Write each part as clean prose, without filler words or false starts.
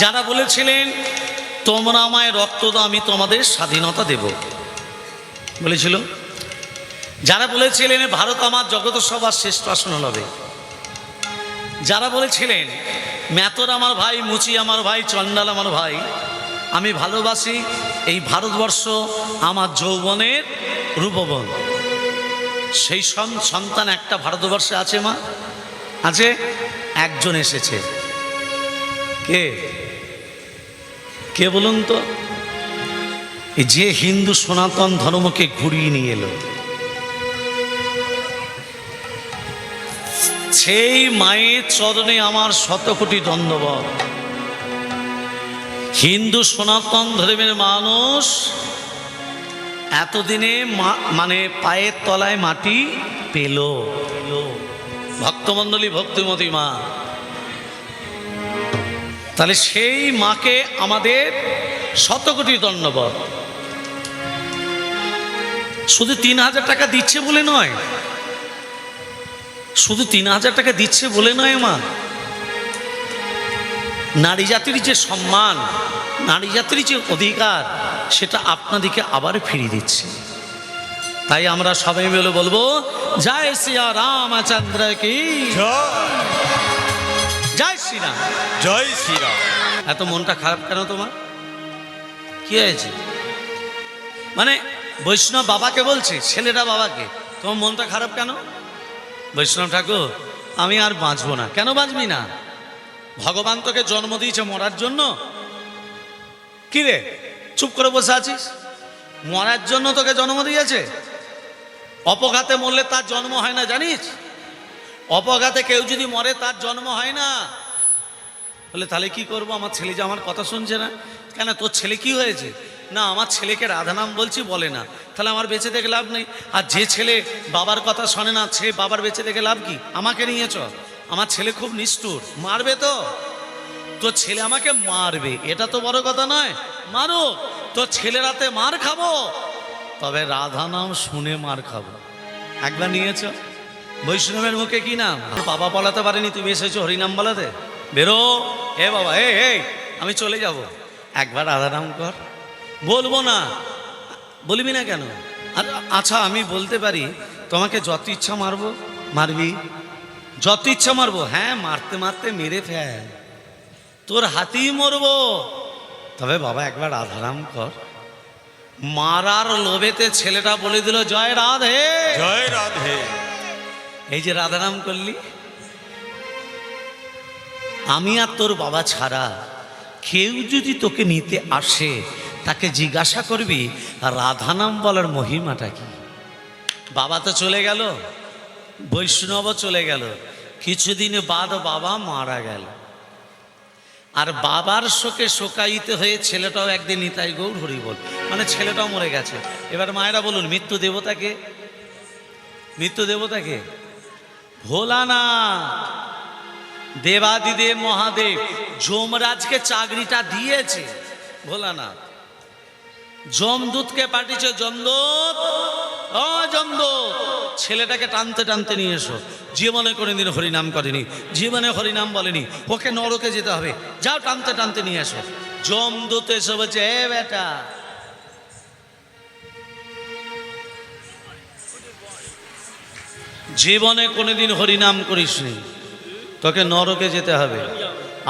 যারা বলেছিলেন তোমরা আমায় রক্ত দাও আমি তোমাদের স্বাধীনতা দেব বলেছিল, যারা বলেছিলেন ভারত আমার জগত সবার শ্রেষ্ঠ আসন হবে, যারা বলেছিলেন মেতর আমার ভাই, মুচি আমার ভাই, চণ্ডাল আমার ভাই, আমি ভালোবাসি এই ভারতবর্ষ আমার যৌবনের রূপবন, সেই সন্তান একটা ভারতবর্ষে আছে মা, আছে, একজন এসেছে। কে কে বলুন তো? যে হিন্দু সনাতন ধর্মকে ঘুরিয়ে নিয়ে এলো, সেই মায়ের চরণে আমার শত কোটি দণ্ডবত। হিন্দু সনাতন ধর্মের মানুষ এতদিনে মানে পায়ের তলায় মাটি পেল। ভক্তমণ্ডলী, ভক্তিমতী মা, তাহলে সেই মাকে আমাদের শত কোটি দণ্ডবত। শুধু ৩,০০০ টাকা দিচ্ছে বলে নয়, শুধু ৩,০০০ টাকা দিচ্ছে বলে নয় মা, নারী জাতির যে সম্মান, নারী জাতির যে অধিকার, সেটা আপনাদেরকে আবার ফিরিয়ে দিচ্ছে। তাই আমরা সবাই মিলে বলবো জয় শ্রী রামচন্দ্র কি জয় শ্রীরাম, জয় শ্রীরাম। এত মনটা খারাপ কেন তোমার? কি হয়েছে? মানে বৈষ্ণব বাবাকে বলছে, ছেলেটা বাবাকে, তোমার মনটা খারাপ কেন? বৈষ্ণব ঠাকুর আমি আর বাঁচবো না। কেন বাঁচবি না? ভগবান তোকে জন্ম দিয়েছে মরার জন্য। কি রে চুপ করে বসে আছিস? মরার জন্য তোকে জন্ম দিয়েছে। অপঘাতে মরলে তার জন্ম হয় না, জানিস? অপঘাতে কেউ যদি মরে তার জন্ম হয় না। বলে তাহলে কি করব? আমার ছেলে যে আমার কথা শুনছে না। কেন, তোর ছেলে কি হয়েছে? না, আমার ছেলেকে রাধা নাম বলছি বলে না। তাহলে আমার বেঁচে থেকে লাভ নেই। আর যে ছেলে বাবার কথা শোনে না, সে বাবার বেঁচে থেকে লাভ কি? আমাকে নিয়ে চল। আমার ছেলে খুব নিষ্ঠুর, মারবে তো। তোর ছেলে আমাকে মারবে, এটা তো বড় কথা নয়। মারো, তোর ছেলের হাতে মার খাবো, তবে রাধা নাম শুনে মার খাবো। একবার নিয়েছ? বৈষ্ণবের মুখে কি নাম? বাবা বলাতে পারেনি, তুমি এসেছো হরিনাম বলাতে। বেরো এ বাবা, এই আমি চলে যাব। একবার রাধা নাম কর। বলবো না, বলবি না কেন? আর আচ্ছা আমি বলতে পারি, তোমাকে যত ইচ্ছা মারবো, মারবি? যত ইচ্ছা মারবো? হ্যাঁ, মারতে মারতে মেরে ফেল, তোর হাতেই মরবো। তবে বাবা একবার রাধারাম কর। মারার লোভেতে ছেলেটা বলে দিল জয় রাধে, জয় রাধে। এই যে রাধারাম করলি, আমি আর তোর বাবা ছাড়া কেউ যদি তোকে নিতে আসে, তাকে জিজ্ঞাসা করবি রাধা নাম বলার মহিমাটা কি। বাবা তো চলে গেল, বৈষ্ণব চলে গেল, কিছুদিন বাদ বাবা মারা গেল। আর বাবার শোকে শোকায়িত হয়ে ছেলেটাও একদিন নিতাই গৌর হরি বল, মানে ছেলেটাও মরে গেছে। এবার মায়েরা বলুন, মৃত্যু দেবতাকে? মৃত্যু দেবতাকে? ভোলানাথ, দেবাদিদেব মহাদেব, যমরাজকে চাকরিটা দিয়েছে ভোলানাথ। যমদূতকে পাঠিয়েছে, যমদূত, ও যমদূত, ছেলেটাকে টানতে টানতে নিয়ে এসো। জীবনে কোনোদিন হরিনাম করেনি, জীবনে হরিনাম বলেনি, ওকে নরকে যেতে হবে, যাও টানতে টানতে নিয়ে এসো। যমদূত এসে বলছে, এ বেটা, জীবনে কোনোদিন হরিনাম করিসনি, তোকে নরকে যেতে হবে।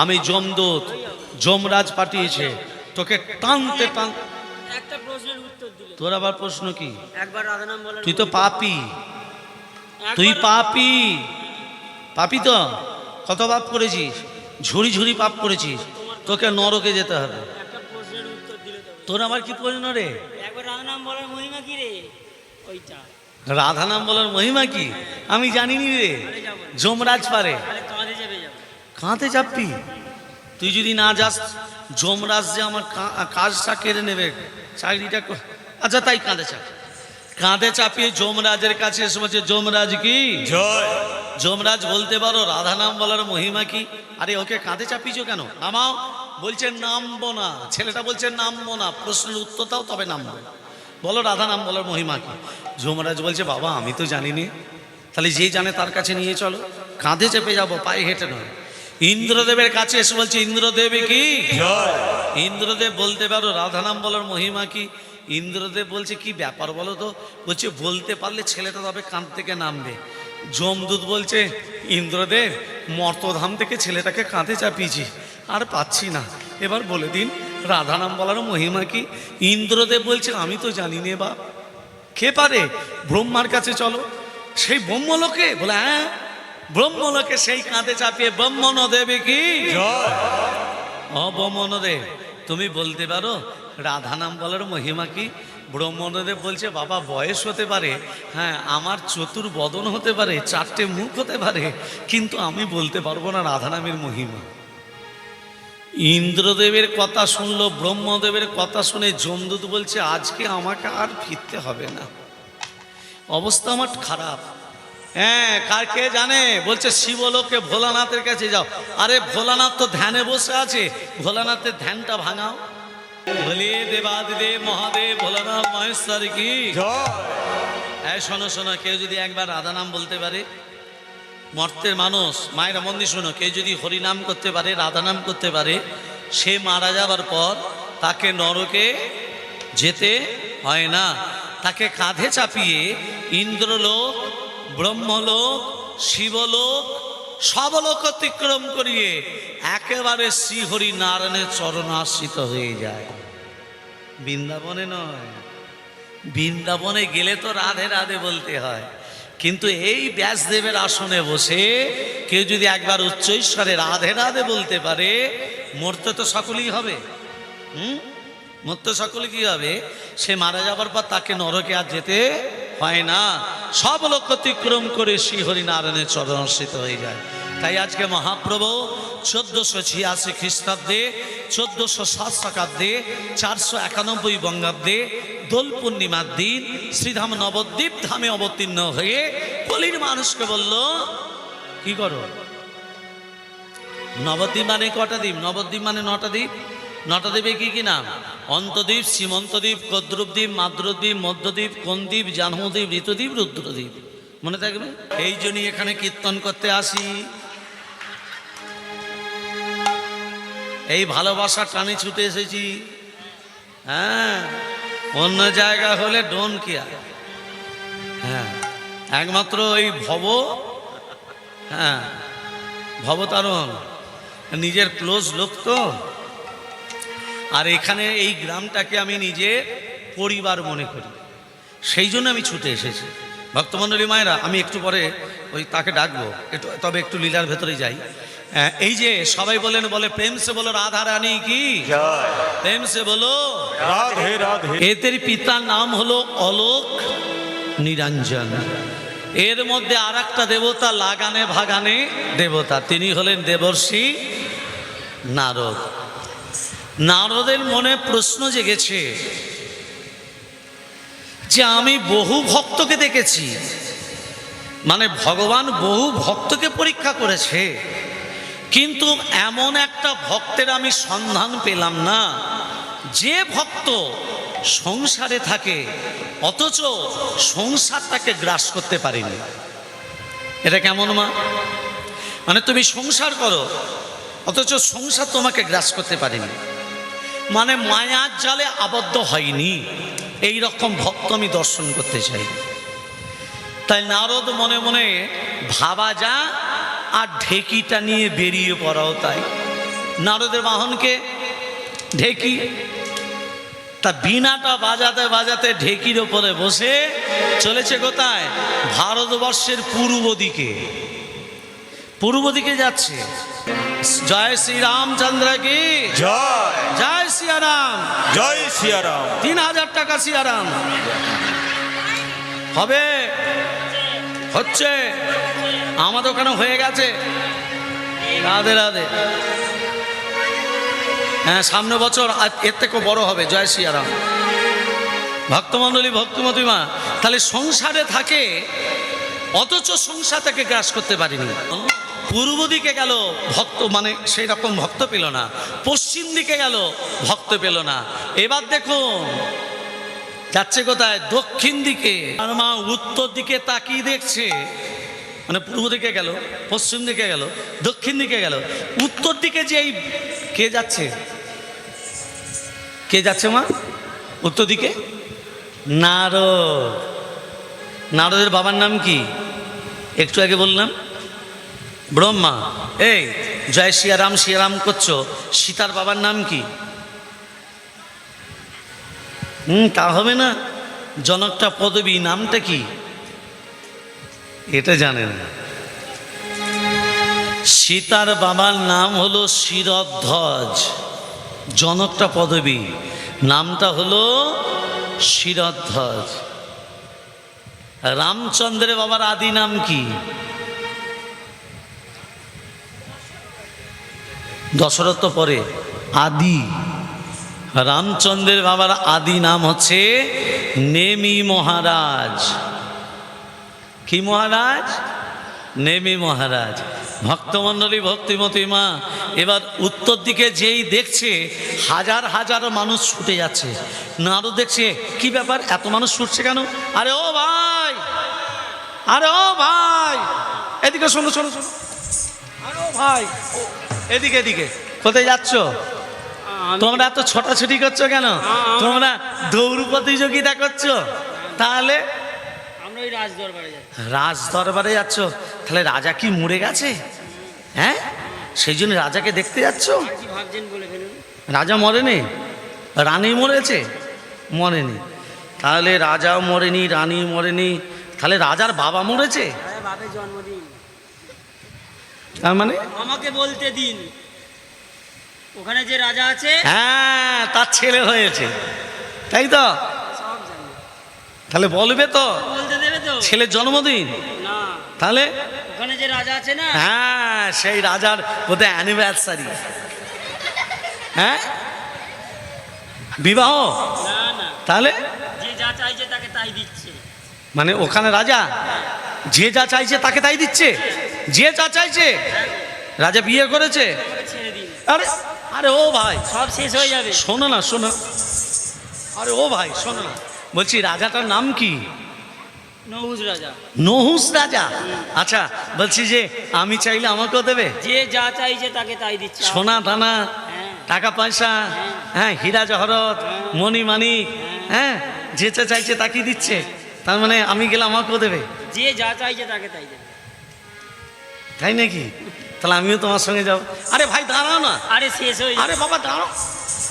আমি যমদূত, যমরাজ পাঠিয়েছে তোকে টানতে টানতে। একটা প্রশ্নের উত্তর দিলে। তোর আবার প্রশ্ন কি? একবার রাধা নাম বলেন। তুই তো পাপী, তুই পাপী, পাপী তো কত পাপ করেছিস, ঝুড়ি ঝুড়ি পাপ করেছিস, তোকে নরকে যেতে হবে। একটা প্রশ্নের উত্তর দিলে তো। তোর আবার কি প্রশ্ন রে? একবার রাধা নাম বলার মহিমা কি রে? ওইটা। রাধা নাম বলার মহিমা কি আমি জানিনি রে। যমরাজ পারে। তাহলে কাঁধে চেপে যাবে। কাঁধে চাপবি? তুই যদি না যাস, যমরাজ যে আমার কাজটা কেড়ে নেবে, চাকরিটা। আচ্ছা তাই কাঁধে চাপ। কাঁধে চাপিয়ে যমরাজের কাছে এসে বলছে, যমরাজ কি জয়। যমরাজ বলতে পারো রাধা নাম বলার মহিমা কি? আরে ওকে কাঁধে চাপিয়েছো কেন? নামাও। বলছে নামবো না। ছেলেটা বলছে নামবো না, প্রশ্নের উত্তর দাও তবে নামবো। বলো রাধা নাম বলার মহিমা কি? যমরাজ বলছে, বাবা আমি তো জানিনি। তাহলে যে জানে তার কাছে নিয়ে চলো। কাঁধে চেপে যাবো, পায়ে হেঁটে নয়। ইন্দ্রদেবের কাছে এসে বলছে, ইন্দ্রদেব কি? জয়। ইন্দ্রদেব বলতে পারো রাধা নাম বলার মহিমা কি? ইন্দ্রদেব বলছে, কি ব্যাপার বলো তো? বলছে, বলতে পারলে ছেলেটা তবে কাঁধ থেকে নামবে। যমদূত বলছে, ইন্দ্রদেব মর্তধাম থেকে ছেলেটাকে কাঁধে চাপিয়েছি, আর পাচ্ছি না, এবার বলে দিন রাধা নাম বলার মহিমা কি? ইন্দ্রদেব বলছে, আমি তো জানি নে বা, কে পারে? ব্রহ্মার কাছে চলো। সেই ব্রহ্মলোকে? বলে হ্যাঁ, ব্রহ্মলোকে সেই কাঁধে চাপিয়ে ব্রহ্মণ দেবে কি? জয়। ব্রহ্মণদেব তুমি বলতে পারো রাধা নাম বলার মহিমা কি? ব্রহ্মণদেব বলছে, বাবা বয়স হতে পারে, হ্যাঁ আমার চতুর্বদন হতে পারে, চারটে মুখ হতে পারে, কিন্তু আমি বলতে পারবো না রাধা নামের মহিমা। ইন্দ্রদেবের কথা শুনলো, ব্রহ্মদেবের কথা শুনে যমদূত বলছে, আজকে আমাকে আর ফিরতে হবে না, অবস্থা আমার খারাপ। হ্যাঁ, কার কে জানে? বলছে শিবলোকে ভোলানাথের কাছে যাও। আরে ভোলানাথ তো ধ্যানে বসে আছে, ভোলানাথের ধ্যানটা ভাঙাও। বলে দেবাদিদেব মহাদেব ভোলানাথ মহেশ্বর কি? জয়। হ্যাঁ, শোনো শোনো, কেউ যদি একবার রাধা নাম বলতে পারে, মর্তের মানুষ, মায়েরা মন্দির শোনো, কেউ যদি হরিনাম করতে পারে, রাধা নাম করতে পারে, সে মারা যাবার পর তাকে নরকে যেতে হয় না। তাকে কাঁধে চাপিয়ে ইন্দ্রলোক, ব্রহ্মলোক, শিবলোক, সব লোক অতিক্রম করিয়ে একেবারে শ্রীহরি নারায়ণের চরণাশ্রিত হয়ে যায়। বৃন্দাবনে নয়, বৃন্দাবনে গেলে তো রাধে রাধে বলতে হয়, কিন্তু এই ব্যাসদেবের আসনে বসে কেউ যদি একবার উচ্চৈশ্বরে রাধে রাধে বলতে পারে, মরতে তো সকলেই হবে। মরতে সকলে কি হবে? সে মারা যাবার পর তাকে নরকে আর যেতে হয় না, সব লোক অতিক্রম করে শ্রীহরি নারায়ণের চরণাশ্রিত হয়ে যায়। তাই আজকে মহাপ্রভু 1486 খ্রিস্টাব্দে, 1407 শকাব্দে, 491 বঙ্গাব্দে দোল পূর্ণিমার দিন শ্রীধাম নবদ্বীপ ধামে অবতীর্ণ হয়ে কলির মানুষকে বলল, কি করো? নবদ্বীপ মানে কটা দ্বীপ? নবদ্বীপ মানে 9টা দ্বীপ। 9টা দ্বীপে কি কি নাম? অন্তদ্বীপ, সীমন্তদ্বীপ, কদ্রুপদ্বীপ, মাদ্রদ্বীপ, মধ্যদ্বীপ, কোনদ্বীপ, জাহ্নবদ্বীপ, ঋতুদ্বীপ, রুদ্রদ্বীপ। মনে থাকবে? এই জন্যই এখানে কীর্তন করতে আসি, এই ভালোবাসার টানে ছুটে এসেছি। হ্যাঁ, অন্য জায়গা হলে ডোন কেয়ার। হ্যাঁ, একমাত্র এই হ্যাঁ ভবতারণ নিজের ক্লোজ লোক তো। আর এখানে এই গ্রামটাকে আমি নিজের পরিবার মনে করি, সেই জন্য আমি ছুটে এসেছি। ভক্তমণ্ডলী মায়েরা, আমি একটু পরে ওই তাকে ডাকবো, তবে একটু লীলার ভেতরে যাই। এই যে সবাই বলে প্রেম সে বলো রাধা রানী কি? জয়। প্রেম সে বলো রাধে রাধে। এদের পিতার নাম হলো অলোক নিরঞ্জন। এর মধ্যে আর একটা দেবতা লাগানে ভাগানে দেবতা, তিনি হলেন দেবর্ষি নারদ। নারদের মনে প্রশ্ন জেগেছে যে আমি বহু ভক্তকে দেখেছি, মানে ভগবান বহু ভক্তকে পরীক্ষা করেছে, কিন্তু এমন একটা ভক্তের আমি সন্ধান পেলাম না যে ভক্ত সংসারে থাকে অথচ সংসারটাকে গ্রাস করতে পারেনি। এটা কেমন মা? মানে তুমি সংসার করো অথচ সংসার তোমাকে গ্রাস করতে পারেনি, মানে মায়ার জালে আবদ্ধ হয়নি। এই রকম ভক্ত আমি দর্শন করতে চাই। তাই নারদ মনে মনে ভাবা যা আর ঢেকিটা নিয়ে বেরিয়ে পড়াও তাই। নারদের বাহনকে ঢেকি, তা বিনাটা বাজাতে বাজাতে ঢেকির ওপরে বসে চলেছে কোথায়? ভারতবর্ষের পূর্ব দিকে, পূর্ব দিকে যাচ্ছে। জয় শ্রী রামচন্দ্র কি জয়। জয় সিয়ারাম। জয় সিয়ারাম। 3000 টাকা সিয়ারাম হবে, হচ্ছে আমাদের ওখানে হয়ে গেছে। রাধে রাধে। হ্যাঁ, সামনে বছর এর থেকেও বড় হবে। জয় সিয়ারাম। ভক্তমণ্ডলী, ভক্তিমতী মা, তাহলে সংসারে থাকে অথচ সংসার তাকে গ্রাস করতে পারিনি। পূর্ব দিকে গেল ভক্ত, মানে সেই রকম ভক্ত পেল না। পশ্চিম দিকে গেল ভক্ত পেল না। এবার দেখুন যাচ্ছে কোথায়? দক্ষিণ দিকে। আর মা উত্তর দিকে তাকিয়ে দেখছে, মানে পূর্ব দিকে গেল, পশ্চিম দিকে গেল, দক্ষিণ দিকে গেল, উত্তর দিকে যে এই কে যাচ্ছে? কে যাচ্ছে মা উত্তর দিকে? নারদ। নারদের বাবার নাম কি? একটু আগে বললাম ব্রহ্মা। এই জয় শ্রীরাম করছো, সীতার বাবার নাম কি? তা হবে না, জনকটা পদবী, নামটা কি এটা জানেন? সীতার বাবার নাম হলো শিরধ্বজ, জনকটা পদবী, নামটা হলো শিরধ্বজ। রামচন্দ্রের বাবার আদি নাম কি? দশরথ পরে আদি। রামচন্দ্রের বাবার আদি নাম হচ্ছে নেমি মহারাজ। কি মহারাজ? নেমি মহারাজ। ভক্তমণ্ডলী, ভক্তিমতী মা, এবার উত্তর দিকে যেই দেখছে হাজার হাজার মানুষ ছুটে যাচ্ছে, নারদ দেখছে কি ব্যাপার, এত মানুষ ছুটছে কেন? আরে ও ভাই, আরে ও ভাই, এদিকে শোনো শোনো শোনো, আরে ও ভাই, এদিকে এদিকে, কোথায় যাচ্ছ তোমরা? এত ছোটাছুটি করছো কেন? তোমরা দৌড় প্রতিযোগিতা করছো? তাহলে আমরা ওই রাজ দরবারে যাচ্ছি। রাজ দরবারে যাচ্ছ? তাহলে রাজা কি মরে গেছে? হ্যাঁ, সেই জন্য রাজাকে দেখতে যাচ্ছ? আর কি ভাবছেন বলে ফেলুন। রাজা মরেনি, রানী মরেছে? মরেনি। তাহলে রাজাও মরেনি, রানী মরেনি, তাহলে রাজার বাবা মরেছে? আরে বাপের জন্মদিন। তার মানে আমাকে বলতে দিন, ওখানে যে রাজা আছে হ্যাঁ তার ছেলে হয়েছে, তাই তো? সব জানে। তাহলে বলবে তো বলতে দেবে তো? ছেলের জন্মদিন? না, তাহলে ওখানে যে রাজা আছে না, হ্যাঁ সেই রাজার বোধহয় অ্যানিভার্সারি। হ্যাঁ, বিবাহ? না না, তাহলে যে যা চাইছে তাকে তাই দিচ্ছে। মানে ওখানে রাজা যে যা চাইছে তাকে তাই দিচ্ছে? যে যা চাইছে? রাজা বিয়ে করেছে? ওকে ছেড়ে দিন, আরে আরে ও ভাই সব শেষ হয়ে যাবে। শোনো না, শোনো, আরে ও ভাই শোনো না, বলছি রাজাটার নাম কি? নহুষ রাজা। নহুষ রাজা। আচ্ছা, বলছি যে আমি চাইলে আমাকেও দেবে? যে যা চাইছে তাকে তাই দিচ্ছে। সোনা দানা, হ্যাঁ, টাকা পয়সা, হ্যাঁ হীরা জহরত, মণি মানিক, হ্যাঁ যে যা চাইছে তাকে দিচ্ছে। তার মানে আমি গেলে আমাকেও দেবে? যে যা চাইছে তাকে তাই দেবে। তাই নাকি? তাহলে আমিও তোমার সঙ্গে যাবো। আরে ভাই দাঁড়াও না, আরে শেষ হয়ে আরে যাবে। বাবা দাঁড়াও,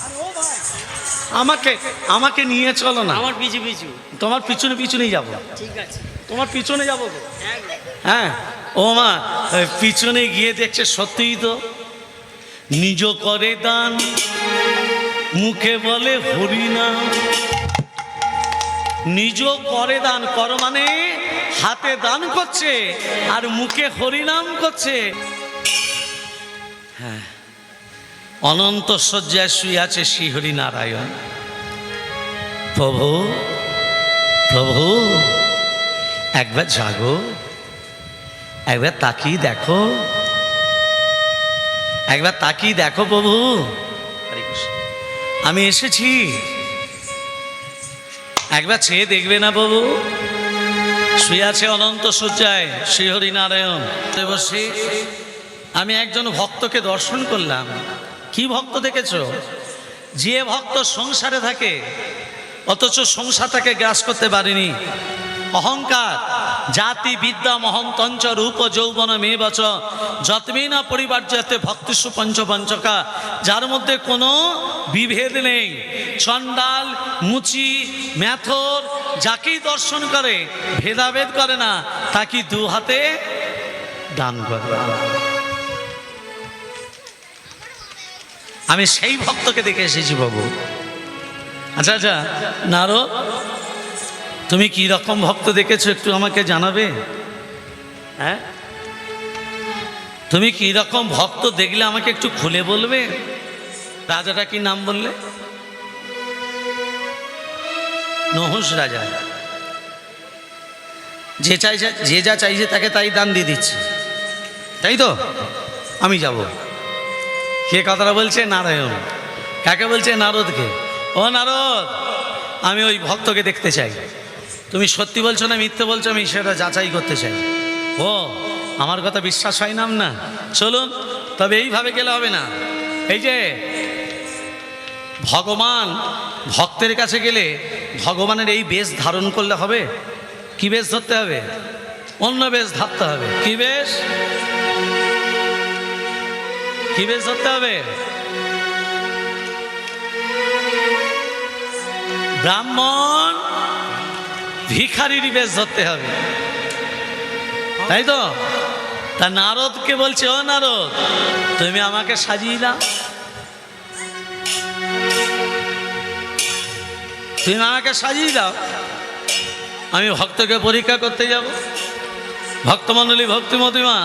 আরে ও ভাই আমাকে আমাকে নিয়ে চলো না। আমার পিছু পিছু। তোমার পিছনে পিছনেই যাবো, ঠিক আছে, তোমার পিছনে যাবো তো। একদম। হ্যাঁ ও মা, পিছনে গিয়ে দেখছে সত্যিই তো নিজ করে দান, মুখে বলে হরিনাম। নিজ করে দান, কর মানে হাতে দান করছে আর মুখে হরিনাম করছে। হ্যাঁ, অনন্ত শয্যায় শুয়ে আছে শ্রীহরি নারায়ণ। প্রভু প্রভু একবার জাগো, একবার তাকিয়ে দেখো, একবার তাকিয়ে দেখো প্রভু, হরে কৃষ্ণ, আমি এসেছি, একবার চেয়ে দেখবে না প্রভু? শুয়ে আছে অনন্ত শয্যায় শ্রীহরি নারায়ণ। বসে আমি একজন ভক্তকে দর্শন করলাম। কি ভক্ত দেখেছ? যে ভক্ত সংসারে থাকে অথচ সংসারটাকে গ্রাস করতে পারেনি। অহংকার, জাতি, বিদ্যা, মহন্তঞ্চ, রূপ, যৌবন, মেবচ যতমেই না পরিবার্যতে ভক্তিস্ব পঞ্চপঞ্চকা, যার মধ্যে কোনো বিভেদ নেই। চণ্ডাল, মুচি, ম্যাথর যাকেই দর্শন করে ভেদাভেদ করে না, তাকে দু হাতে দান করে। আমি সেই ভক্তকে দেখে এসেছি বাবু। আচ্ছা আচ্ছা নারদ, তুমি কি রকম ভক্ত দেখেছো একটু আমাকে জানাবে? হ্যাঁ, তুমি কি রকম ভক্ত দেখলে আমাকে একটু খুলে বলবে? রাজাটা কি নাম বললে? নহুষ রাজা। যে চাইছে, যে যা চাইছে তাকে তাই দান দিয়ে দিচ্ছে, তাই তো? আমি যাব। কে কথাটা বলছে? নারায়ণ। কাকে বলছে? নারদকে। ও নারদ, আমি ওই ভক্তকে দেখতে চাই। তুমি সত্যি বলছো না মিথ্যে বলছো আমি সেটা যাচাই করতে চাই। ও আমার কথা বিশ্বাস হয় নাম না, চলুন তবে এইভাবে গেলে হবে না। এই যে ভগবান ভক্তের কাছে গেলে ভগবানের এই বেশ ধারণ করলে হবে? কি বেশ ধরতে হবে? অন্য বেশ ধরতে হবে। কি বেশ? কি বেশ ধরতে হবে? ব্রাহ্মণ ভিখারির বেশ ধরতে হবে, তাই তো? তা নারদকে বলছে, ও নারদ, তুমি আমাকে সাজিয়ে দাও, তুমি আমাকে সাজিয়ে দাও, আমি ভক্তকে পরীক্ষা করতে যাব। ভক্তমণ্ডলী, ভক্তিমতিমা,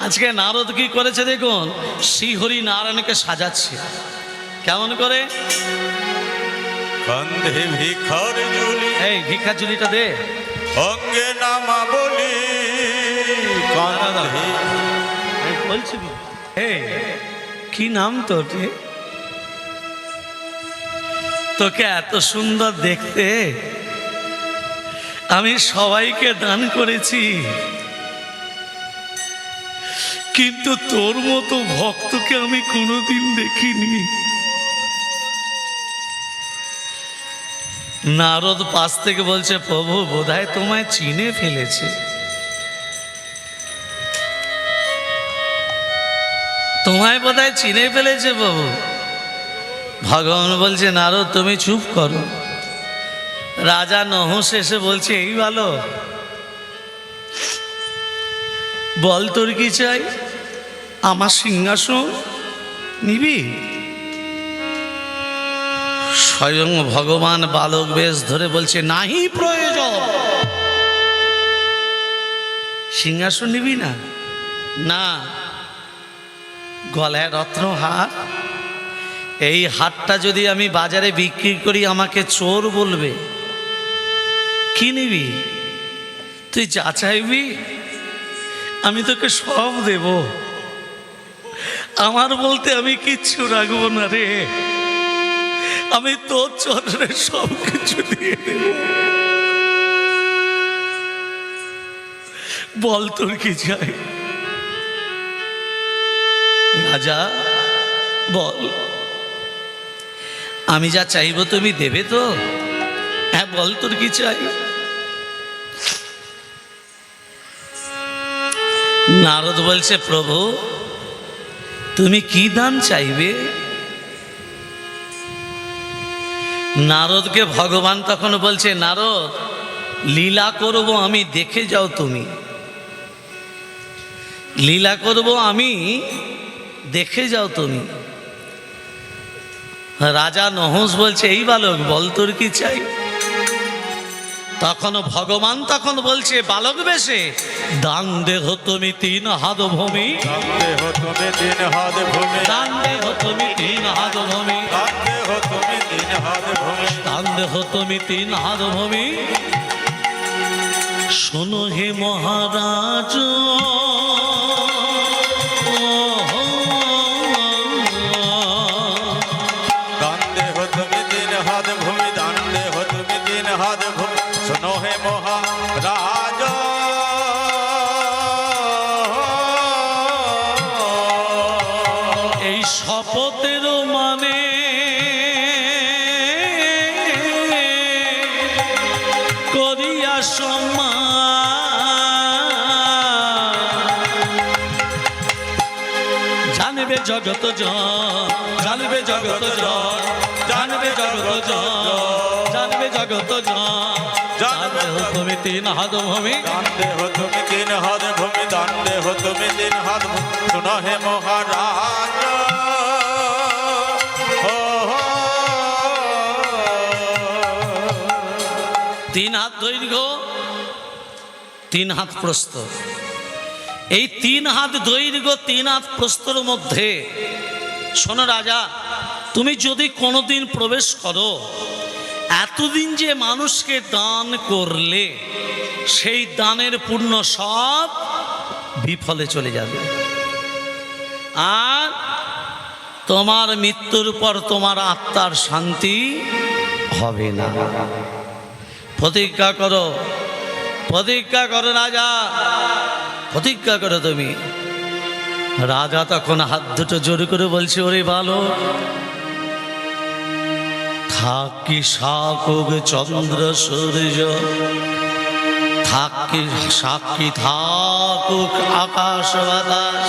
আজকে নারদ কি করেছে দেখুন, শ্রীহরি নারায়ণকে সাজাচ্ছে। কেমন করে? কান্ধে ভিখার ঝুলি, এই ভিক্ষা ঝুলিটা দে। অঙ্গে নামা বলি কান্ধে। বলছি কি নাম তোর? তোকে এত সুন্দর দেখতে, আমি সবাইকে দান করেছি, কিন্তু তোর মতো ভক্তকে আমি কোনোদিন দেখিনি। নারদ পাশ থেকে বলছে, প্রভু বোধহয় তোমায় চিনে ফেলেছে, তোমায় বোধহয় চিনে ফেলেছে প্রভু। ভগবান বলছে, নারদ তুমি চুপ করো। রাজা নহস এসে বলছে, এই ভালো, বল তোর কি চাই? আমার সিংহাসন নিবি? স্বয়ং ভগবান বালক বেশ ধরে বলছে, নাহি প্রয়োজন। সিংহাসন নিবি না? না। গলায় রত্ন হার, এই হারটা যদি আমি বাজারে বিক্রি করি আমাকে চোর বলবে। কি নিবি? তুই যা চাইবি আমি তোকে সব দেব, আমার বলতে আমি কিচ্ছু রাখবো না রে, আমি তোর চরণে সব কিছু দিয়ে দেব। বল তোর কি চাই? রাজা বল, আমি যা চাইবো তুমি দেবে তো? হ্যাঁ বল তোর কি চাই? নারদ বলছে, প্রভু তুমি কি দান চাইবে? নারদকে ভগবান তখন বলছে, নারদ লীলা করব আমি, দেখে যাও তুমি, লীলা করব আমি, দেখে যাও তুমি। রাজা নহস বলছে, এই বালক বল তোর কি চাই? তখন ভগবান তখন বলছে বালক বেশে, দান দেহ তুমি 3 হাত ভূমি, দেহ তুমি 3 হাত ভূমি, দান দেহ তুমি 3 হাত ভূমি, দেহ তুমি 3 হাত ভূমি, দান দেহ তুমি 3 হাত ভূমি। শোনো হে মহারাজ, দান দেহ তুমি 3 হাত ভূমি, দান দেহ তুমি 3 হাত ভূমি। শোনো হে মহারাজ, এই শপথের মানে করিয়া জানবে জগত জন, জানবে জগত জন, জানবে জগত জন, জানবে জগত জন। জানবে তুমি 3 হাত ভূমি, দান দেহ তুমি 3 হাত ভূমি, দান দেহ তুমি 3 হাত ভূমি। শোনো হে মহারাজ, 3 হাত দৈর্ঘ্য 3 হাত প্রস্থ। এই 3 হাত দৈর্ঘ্য 3 হাত প্রস্থর মধ্যে শোনো রাজা, তুমি যদি কোনোদিন প্রবেশ করো, এতদিন যে মানুষকে দান করলে সেই দানের পুণ্য সব বিফলে চলে যাবে, আর তোমার মৃত্যুর পর তোমার আত্মার শান্তি হবে না। প্রতিজ্ঞা করো, প্রতিজ্ঞা করো রাজা। প্রতিজ্ঞা করো তুমি। রাজা তখন হাত দুটো জোর করে বলছে, ওরে বালক, থাকি সাকুক চন্দ্র সূর্য, থাকি সাক্ষী থাকুক আকাশ বাতাস,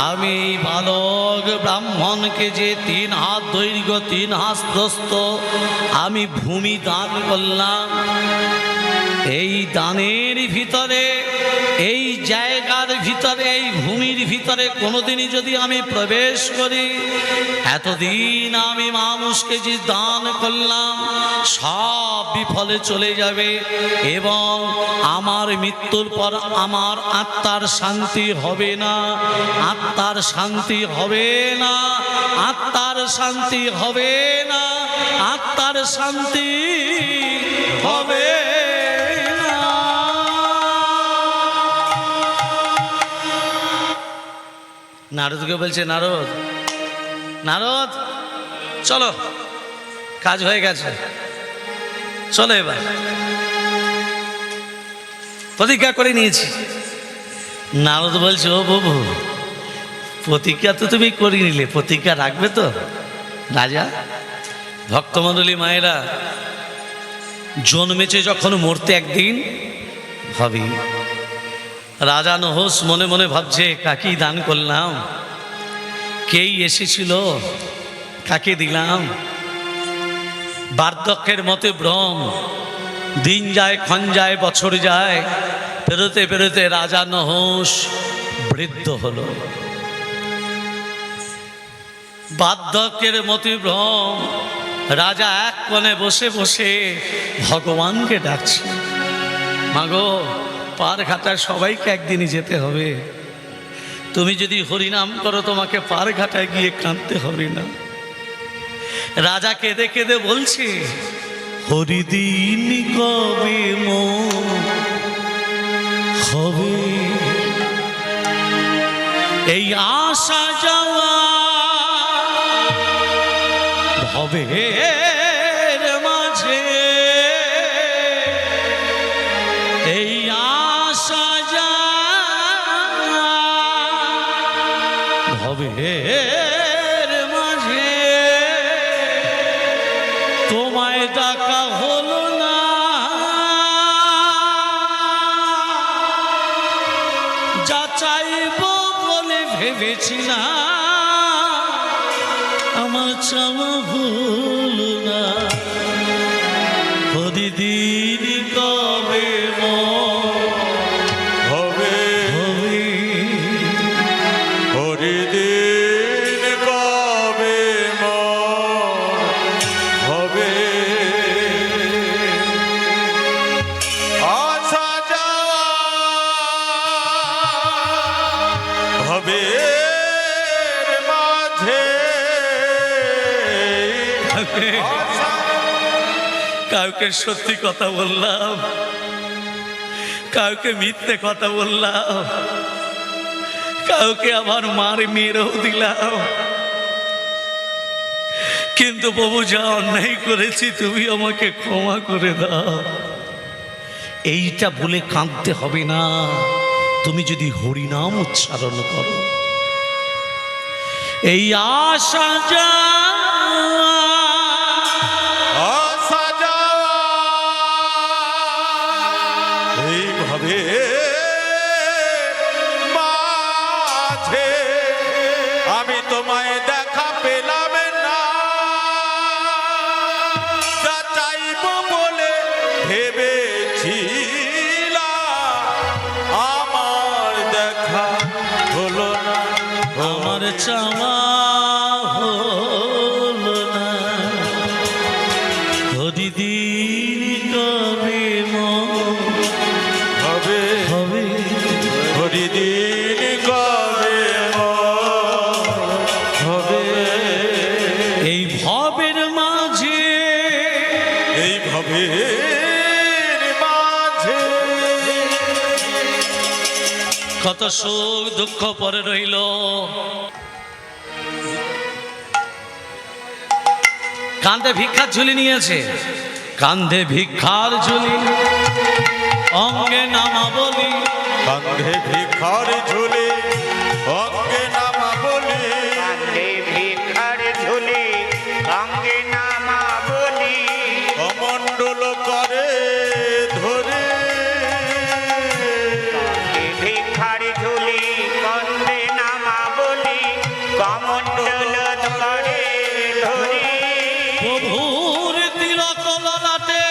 আমি এই বালক ব্রাহ্মণকে যে 3 হাত দৈর্ঘ্য 3 হাত প্রস্থ আমি ভূমি দান করলাম, এই দানের ভিতরে, এই জায়গার ভিতরে, এই ভূমির ভিতরে কোনোদিনই যদি আমি প্রবেশ করি, এতদিন আমি মানুষকে যে দান করলাম সব বিফলে চলে যাবে এবং আমার মৃত্যুর পর আমার আত্মার শান্তি হবে না, আত্মার শান্তি হবে না, আত্মার শান্তি হবে না, আত্মার শান্তি হবে না। নারদকে বলছে, নারদ, নারদ চলো, কাজ হয়ে গেছে, চলো এবার, প্রতিজ্ঞা করে নিয়েছি। নারদ বলছে, ও বাবু, প্রতিজ্ঞা তো তুমি করে নিলে, প্রতিজ্ঞা রাখবে তো? রাজা, ভক্তমণ্ডলী মায়েরা, জন্মেছে যখন মরতে একদিন ভাবি। রাজা নহস মনে মনে ভাবছে, কাকে দান করলাম, কেই এসেছিল, কাকে দিলাম। বার্ধক্যের মতে ভ্রম, দিন যায়, ক্ষণ যায়, বছর যায়, পেরোতে পেরোতে রাজা নহস বৃদ্ধ হলো। বার্ধক্যের মতে ভ্রম, রাজা এক কোণে বসে বসে ভগবানকে ডাকছে, মাগো, পার ঘাটায় সবাইকে একদিনই যেতে হবে, তুমি যদি হরিনাম করো তোমাকে পার ঘাটায় গিয়ে কাঁদতে হবে না। রাজা কেঁদে কেঁদে বলছে, হরিদিন কবে হবে, এই আশা যাওয়া ভবের মাঝে, এই আশা যাওয়া ভবের মাঝে, তোমায় ডাকা হলো না, যা চাইব বলে ভেবেছিলাম, আমার চাওয়া হলো না, প্রতিদিন কবে হবে হবে, হরিদিন কবে হবে, আশা যাওয়া হবে মাঝে, আশা কাউকে সত্যি কথা বললাম, কাউকে মিথ্যে কথা বললাম, কাউকে আবার মার মেরেও দিলাম, কিন্তু প্রভু যা অন্যায় করেছি তুমি আমাকে ক্ষমা করে দাও। এইটা বলে কাঁদতে হবে না, তুমি যদি হরিনাম উচ্চারণ করো। এই আশা যা আশা যাওয়া এইভাবে মাঝে, আমি তোমায় দেখা পেলাম না, যা চাইব বলে ভেবেছিলাম, আমার দেখা হলো না, আমার চাওয়া হলো না, হরিদিন কবে হবে হবে, হরিদিন কবে হবে, এই ভবের মাঝে, এই ভবের মাঝে, কত সুখ দুঃখ পরে রইল। কাঁধে ভিক্ষার ঝুলি নিয়েছে, কাঁধে ভিক্ষার ঝুলি, অঙ্গে নামা বলি, কান্ধে ভিখার ঝুলি অঙ্গে নামা বলি কান্দে ভিখার ঝুলি অঙ্গে নামা বলি কমণ্ডল করে ধরে কান্দে ভিখার ঝুলি কন্দে নামা বলি কমণ্ডল করে ধরি প্রভুর তিলক ললাটে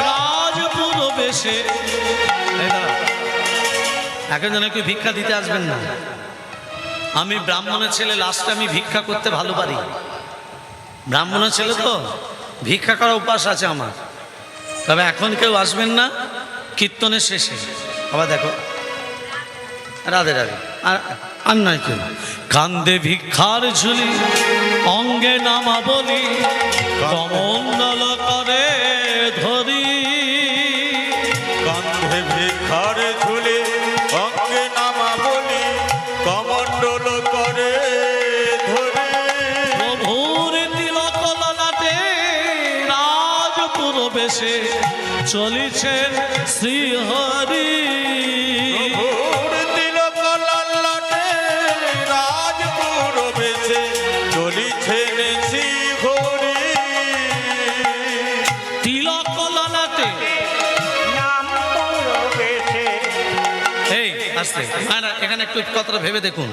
রাজপুর বেশে। এখন যেন কেউ ভিক্ষা দিতে আসবেন না। আমি ব্রাহ্মণের ছেলে, লাস্টে আমি ভিক্ষা করতে ভালো পারি। ব্রাহ্মণের ছেলে তো ভিক্ষা করা উপাস আছে আমার। তবে এখন কেউ আসবেন না, কীর্তনের শেষে আবার দেখো রাধে রাধে। আর নয় কেউ। কান্দে ভিক্ষার ঝুলি অঙ্গে নামা বলি কমণ্ডল করে ধরি। কান্ধে ভিখার ঝুলি অঙ্গে নামা বলি কমণ্ডল করে ধরে প্রভুর তিলক ললাটে রাজপুর বেশে চলিছেন শ্রীহরি। ভোর তিলক ললাটে রাজপুর বেশে চলিছেন শ্রীহরি তিলক ললাটে নাম বেশে এই আস্তে মায়েরা, এখানে একটু কথাটা ভেবে দেখুন,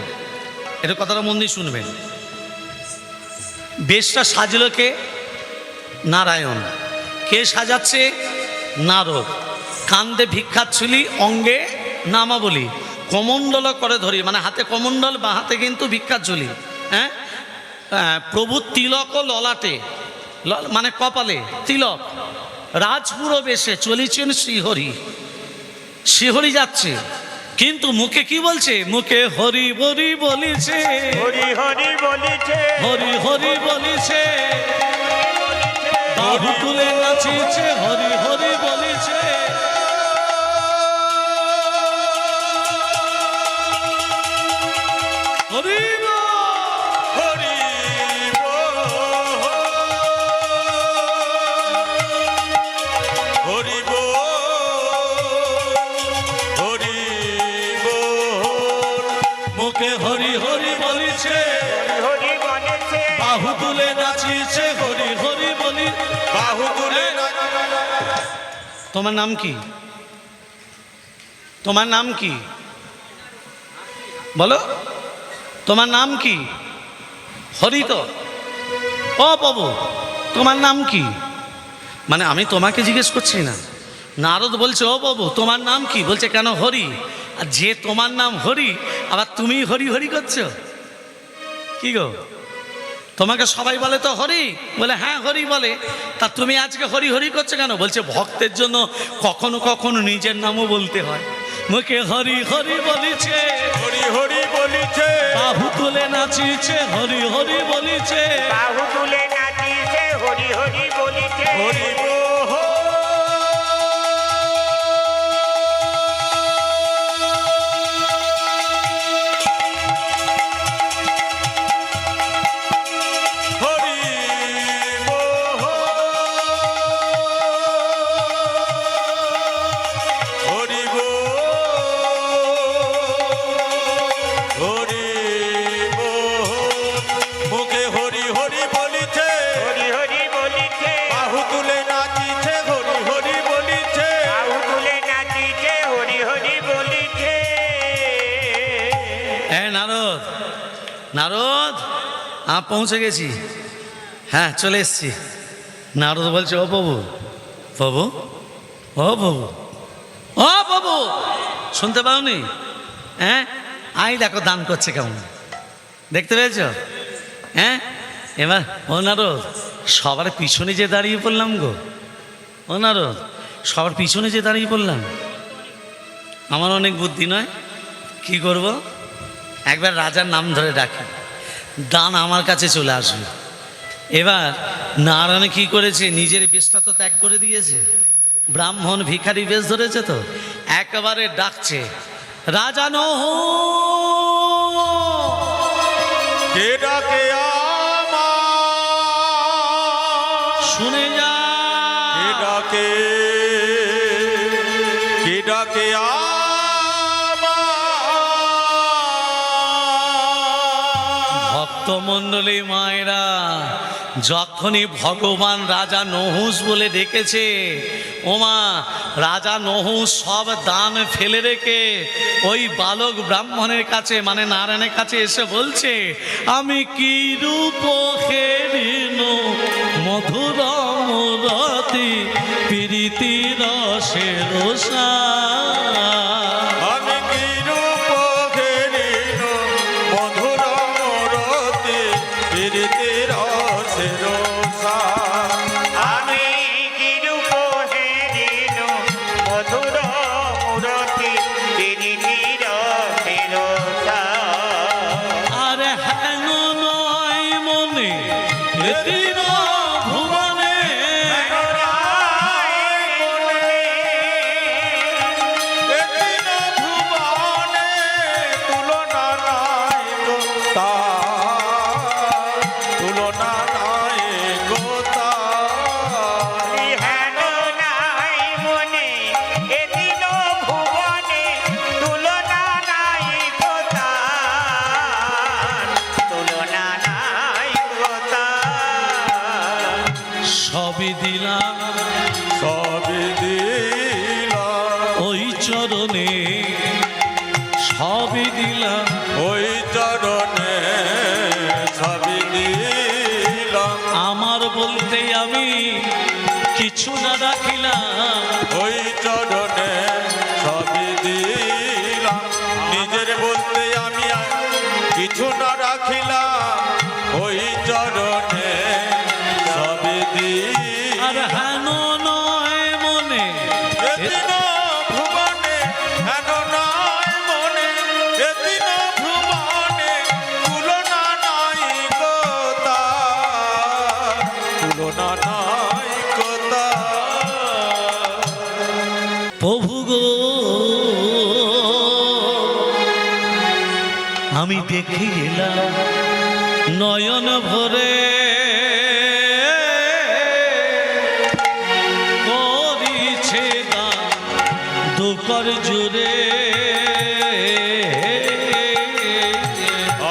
এটা কথাটা মন দিয়ে শুনবেন। বেশটা সাজলো কে? নারায়ণ। কে সাজাচ্ছে? নারদ। কান্দে ভিক্ষার ঝুলি অঙ্গে নামা বলি কমণ্ডল করে ধরি, মানে হাতে কমণ্ডল বা হাতে কিন্তু ভিক্ষার ঝুলি। হ্যাঁ, প্রভু তিলক ও ললাটে, মানে কপালে তিলক, রাজপুর বেশে চলিছেন শ্রীহরি। শ্রীহরি যাচ্ছে, কিন্তু মুখে কি বলছে? মুখে হরি হরি বলিছে, হরি হরি বলিছে হরি হরি বলিছে, বাহু তুলে নাচিছে, হরি হরি বলিছে। হরি বল। হরি বল হরি বল হরি বল মুখে হরি হরি বলিছে, হরি বলেছে বাহু তুলে নাচিছে, হরি হরি বলি। বাহু তুলে তোমার নাম কি? তোমার নাম কি বলো? তোমার নাম কি? হরি তো? ও বাবু, তোমার নাম কি? মানে আমি তোমাকে জিজ্ঞেস করছি না, নারদ বলছে ও বাবু তোমার নাম কি? বলছে কেন হরি। আর যে তোমার নাম হরি, আবার তুমি হরি হরি করছো কি গো? তোমাকে সবাই বলে তো হরি, বলে হ্যাঁ হরি বলে, তা তুমি আজকে হরি হরি করছো কেন? বলছে ভক্তের জন্য কখনো কখনো নিজের নামও বলতে হয়। মুখে হরি হরি বলিছে, হরি হরি বলিছে বাহু তুলে নাচিছে, হরি হরি বলিছে। বাহু তুলে নাচিছে হরি হরি বলিছে হরি বল হরি বল হরি বল হরি বল মুখে হরি হরি বলিছে হরি হরি বলিছে বাহু তুলে নাচিছে, হরি হরি বলিছে বাহু তুলে নাচিছে হরি হরি বলিছে হ্যাঁ নারদ, নারদ পৌঁছে গেছি, হ্যাঁ চলে এসছি। নারদ বলছে ও বাবু, বাবু ও বাবু, ও বাবু শুনতে পাওনি? হ্যাঁ আই দেখো দান করছে কেমন, দেখতে পেয়েছ? হ্যাঁ এবার ও নারদ, সবার পিছনে যে দাঁড়িয়ে পড়লাম গো, ও নারদ সবার পিছনে যে দাঁড়িয়ে পড়লাম, আমার অনেক বুদ্ধি নয়, কি করব? একবার রাজার নাম ধরে ডাকি, দান আমার কাছে চলে আসবে। এবার নারায়ণ কি করেছে? নিজের বেশটা তো ত্যাগ করে দিয়েছে, ব্রাহ্মণ ভিখারি বেশ ধরেছে, তো একেবারে ডাকছে রাজা নহ, কে ডাকে আমার শুনে যা, কে ডাকে ভক্তমণ্ডলী মায়েরা, যখনই ভগবান রাজা নহুষ বলে ডেকেছে, ওমা রাজা নহুষ সব দান ফেলে রেখে ওই বালক ব্রাহ্মণের কাছে মানে নারায়ণের কাছে এসে বলছে, আমি কি রূপ হেরিন মধুর মুরতি প্রীতি রসে রসা। আমি কি রূপ ঘেরিন মধুর মূরতি প্রীতি রসে রসা। আমি কিরূপ হেরিন মধুর মূরতি বিনিধির শিরসা। আরে হেন নয় মনে এতির ভুবনে, এদিন ভুবনে তুলনা নাই গো তার, তুলনা নাই গো তার। হেন নাই মনে এদিন ভুবনে তুলনা নাই গোতার, তুলনা নাই গোতার। সবই দিলাম সবই দিলাম ওই চরণে, সবই দিলাম ওই চরণে, সবই দিলাম আমার বলতে আমি কিছু না রাখিলাম। ওই চরণে, সবই দিলাম নিজের বলতে আমি আর কিছু না রাখিলাম। ওই চরণে সবই আর দিলাম। হেন নয় মনে এদিন ভুবনে হেন নাই মনে, এদিন ভুবনে তুলনা নাই গো তার, তুলনা নাই গো তার। প্রভু গো আমি দেখে এলাম নয়ন ভরে করিছে দান দুকর জুড়ে।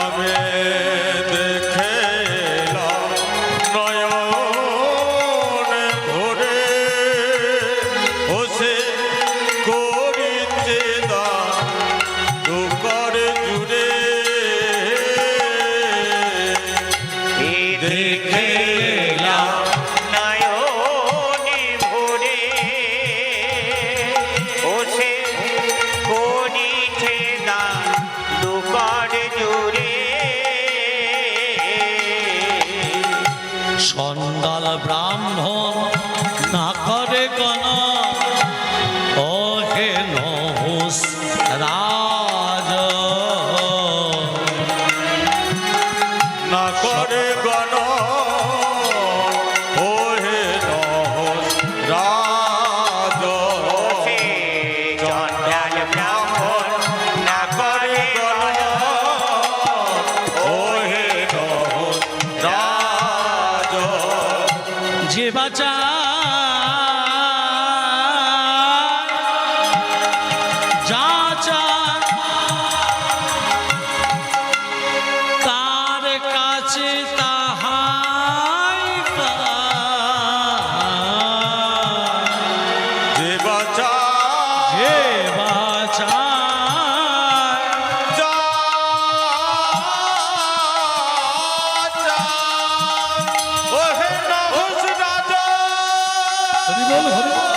আমি দেখলাম নয়নে ভরে ওসে করিতে দান দুকর জুড়ে। দেখলাম নয়নে ভরে ওসে করিছে দান দুকর জুড়ে। সন্দাল ব্রাহ্মণ না করে গণ ও হে নহুষ রাজ। না করে গণ ও হে নহস রাজ। ওসে চণ্ডাল ব্রাহ্মণ না করে গণ ও হে নহস রাজ। যে বাচা যা চায় তার কাছে তাহাই পায়। যে বাঁচা যে বাচা যা ও হে নহস রাজা। হরি বল হরি বল।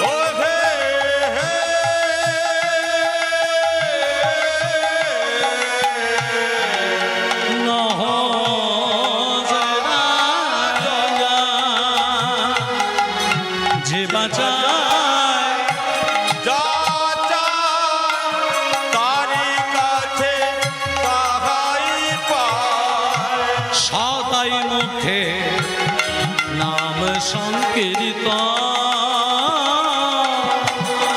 ও হে নহজ রাজা যে বাঁচায় যা চায় তারি কাছে তাহাই পায়। সদাই মুখে নাম সংকীর্তন।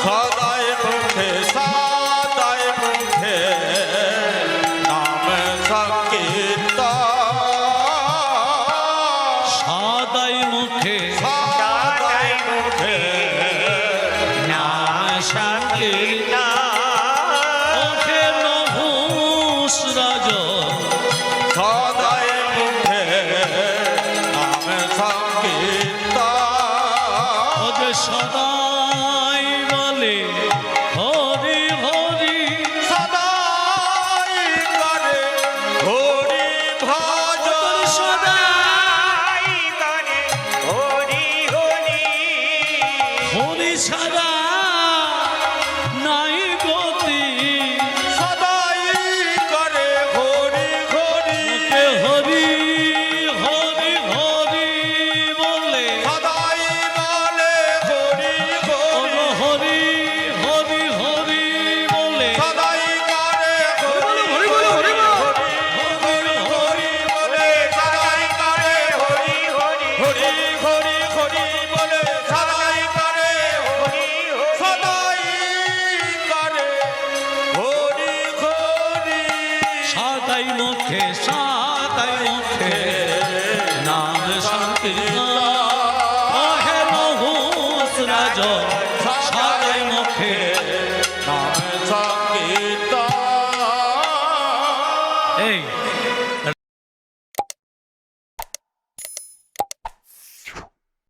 সদাই মুখে সদাই মুখে নাম সংকীর্তন। সদাই মুখে সদাই মুখে নাম সংকীর্তন। ছাড়া নাই গতি সদাই করে হরি হরি মুখে হরি হরি হরি বলে সদাই বলে হরি ও হরি হরি হরি হরি বলে সদাই করে হরি হরি বলো, হরি বলো। হরি হরি বলে সদাই করে হরি হরি হরি হরি হরি বলে সদাই করে হরি হরি সদাই করে হরি হরি সাদাই মুখে নাম সংকীর্তন হে মহুস রাজ সাদাই মুখে নাম সংকীর্তন এই